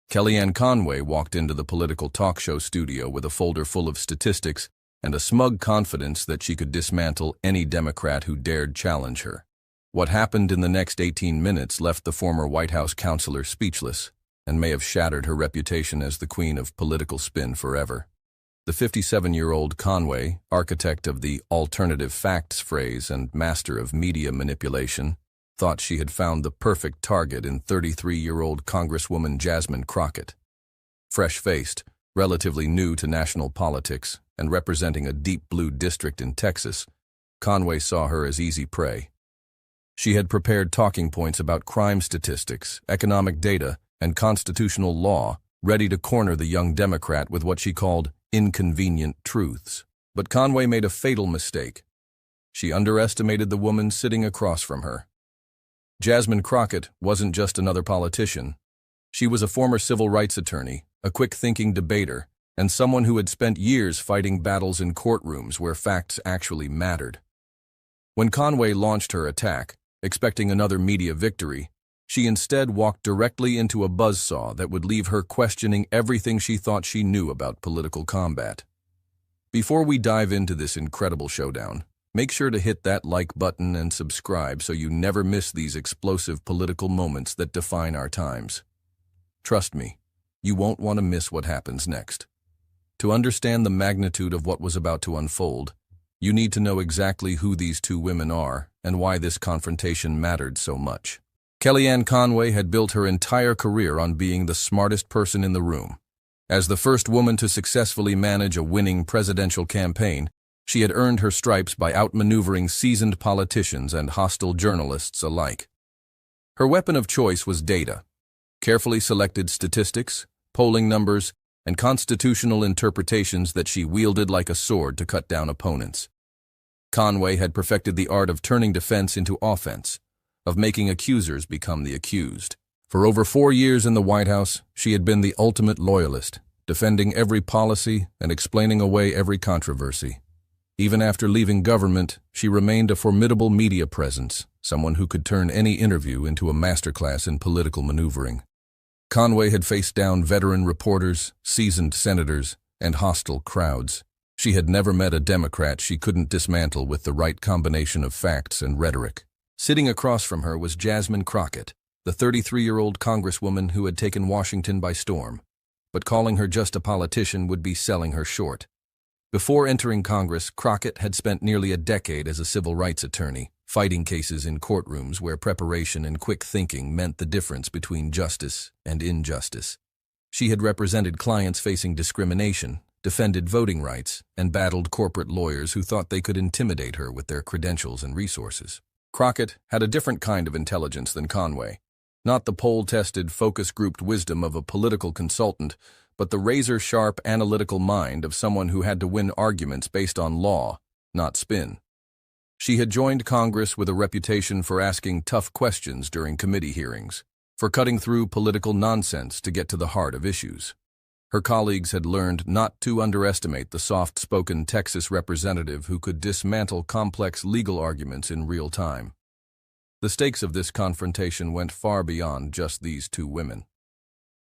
Kellyanne Conway walked into the political talk show studio with a folder full of statistics and a smug confidence that she could dismantle any Democrat who dared challenge her. What happened in the next 18 minutes left the former White House counselor speechless and may have shattered her reputation as the queen of political spin forever. The 57-year-old Conway, architect of the alternative facts phrase and master of media manipulation, thought she had found the perfect target in 33-year-old Congresswoman Jasmine Crockett. Fresh-faced, relatively new to national politics, and representing a deep blue district in Texas, Conway saw her as easy prey. She had prepared talking points about crime statistics, economic data, and constitutional law, ready to corner the young Democrat with what she called inconvenient truths. But Conway made a fatal mistake. She underestimated the woman sitting across from her. Jasmine Crockett wasn't just another politician. She was a former civil rights attorney, a quick-thinking debater, and someone who had spent years fighting battles in courtrooms where facts actually mattered. When Conway launched her attack, expecting another media victory, she instead walked directly into a buzzsaw that would leave her questioning everything she thought she knew about political combat. Before we dive into this incredible showdown, make sure to hit that like button and subscribe so you never miss these explosive political moments that define our times. Trust me, you won't want to miss what happens next. To understand the magnitude of what was about to unfold, you need to know exactly who these two women are and why this confrontation mattered so much. Kellyanne Conway had built her entire career on being the smartest person in the room. As the first woman to successfully manage a winning presidential campaign, she had earned her stripes by outmaneuvering seasoned politicians and hostile journalists alike. Her weapon of choice was data, carefully selected statistics, polling numbers, and constitutional interpretations that she wielded like a sword to cut down opponents. Conway had perfected the art of turning defense into offense, of making accusers become the accused. For over 4 years in the White House, she had been the ultimate loyalist, defending every policy and explaining away every controversy. Even after leaving government, she remained a formidable media presence, someone who could turn any interview into a masterclass in political maneuvering. Conway had faced down veteran reporters, seasoned senators, and hostile crowds. She had never met a Democrat she couldn't dismantle with the right combination of facts and rhetoric. Sitting across from her was Jasmine Crockett, the 33-year-old congresswoman who had taken Washington by storm. But calling her just a politician would be selling her short. Before entering Congress, Crockett had spent nearly a decade as a civil rights attorney, fighting cases in courtrooms where preparation and quick thinking meant the difference between justice and injustice. She had represented clients facing discrimination, defended voting rights, and battled corporate lawyers who thought they could intimidate her with their credentials and resources. Crockett had a different kind of intelligence than Conway. Not the poll-tested, focus-grouped wisdom of a political consultant, but the razor-sharp analytical mind of someone who had to win arguments based on law, not spin. She had joined Congress with a reputation for asking tough questions during committee hearings, for cutting through political nonsense to get to the heart of issues. Her colleagues had learned not to underestimate the soft-spoken Texas representative who could dismantle complex legal arguments in real time. The stakes of this confrontation went far beyond just these two women.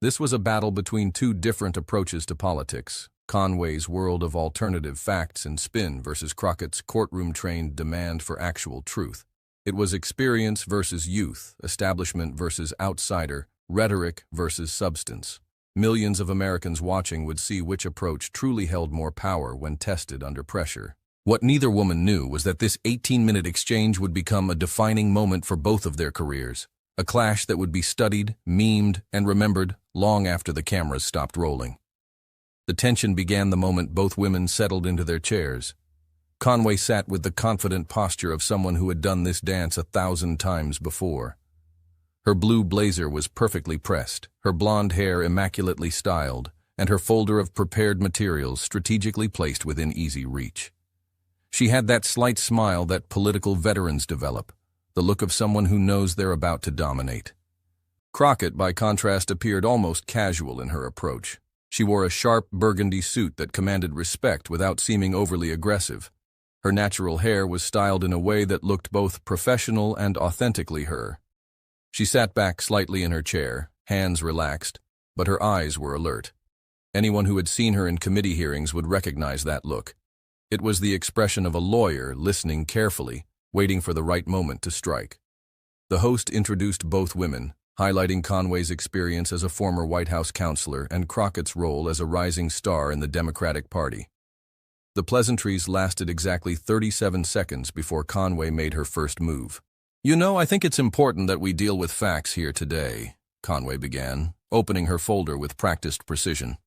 This was a battle between two different approaches to politics, Conway's world of alternative facts and spin versus Crockett's courtroom-trained demand for actual truth. It was experience versus youth, establishment versus outsider, rhetoric versus substance. Millions of Americans watching would see which approach truly held more power when tested under pressure. What neither woman knew was that this 18-minute exchange would become a defining moment for both of their careers, a clash that would be studied, memed, and remembered long after the cameras stopped rolling. The tension began the moment both women settled into their chairs. Conway sat with the confident posture of someone who had done this dance 1,000 times before. Her blue blazer was perfectly pressed, her blonde hair immaculately styled, and her folder of prepared materials strategically placed within easy reach. She had that slight smile that political veterans develop, the look of someone who knows they're about to dominate. Crockett, by contrast, appeared almost casual in her approach. She wore a sharp burgundy suit that commanded respect without seeming overly aggressive. Her natural hair was styled in a way that looked both professional and authentically her. She sat back slightly in her chair, hands relaxed, but her eyes were alert. Anyone who had seen her in committee hearings would recognize that look. It was the expression of a lawyer listening carefully, waiting for the right moment to strike. The host introduced both women, highlighting Conway's experience as a former White House counselor and Crockett's role as a rising star in the Democratic Party. The pleasantries lasted exactly 37 seconds before Conway made her first move. "You know, I think it's important that we deal with facts here today," Conway began, opening her folder with practiced precision.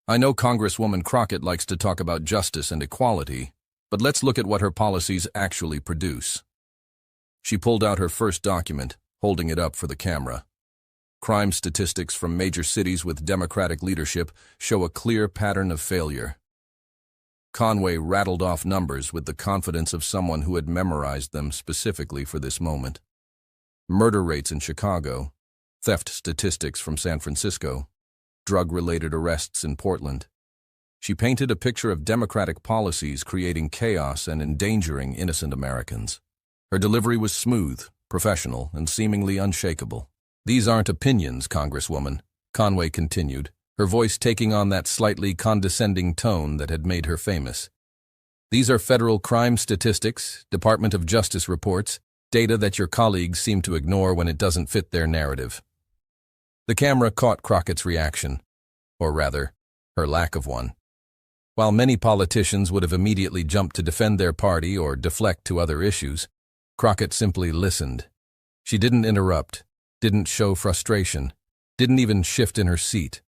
"I know Congresswoman Crockett likes to talk about justice and equality, but let's look at what her policies actually produce." She pulled out her first document, holding it up for the camera. Crime statistics from major cities with Democratic leadership show a clear pattern of failure. Conway rattled off numbers with the confidence of someone who had memorized them specifically for this moment. Murder rates in Chicago, theft statistics from San Francisco, drug-related arrests in Portland. She painted a picture of Democratic policies creating chaos and endangering innocent Americans. Her delivery was smooth, professional, and seemingly unshakable. "These aren't opinions, Congresswoman," Conway continued, her voice taking on that slightly condescending tone that had made her famous. "These are federal crime statistics, Department of Justice reports, data that your colleagues seem to ignore when it doesn't fit their narrative." The camera caught Crockett's reaction, or rather, her lack of one. While many politicians would have immediately jumped to defend their party or deflect to other issues, Crockett simply listened. She didn't interrupt, didn't show frustration, didn't even shift in her seat.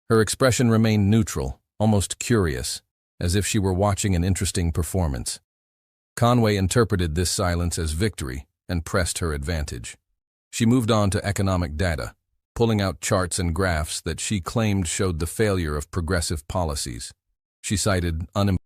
Her expression remained neutral, almost curious, as if she were watching an interesting performance. Conway interpreted this silence as victory and pressed her advantage. She moved on to economic data, pulling out charts and graphs that she claimed showed the failure of progressive policies. She cited unemployment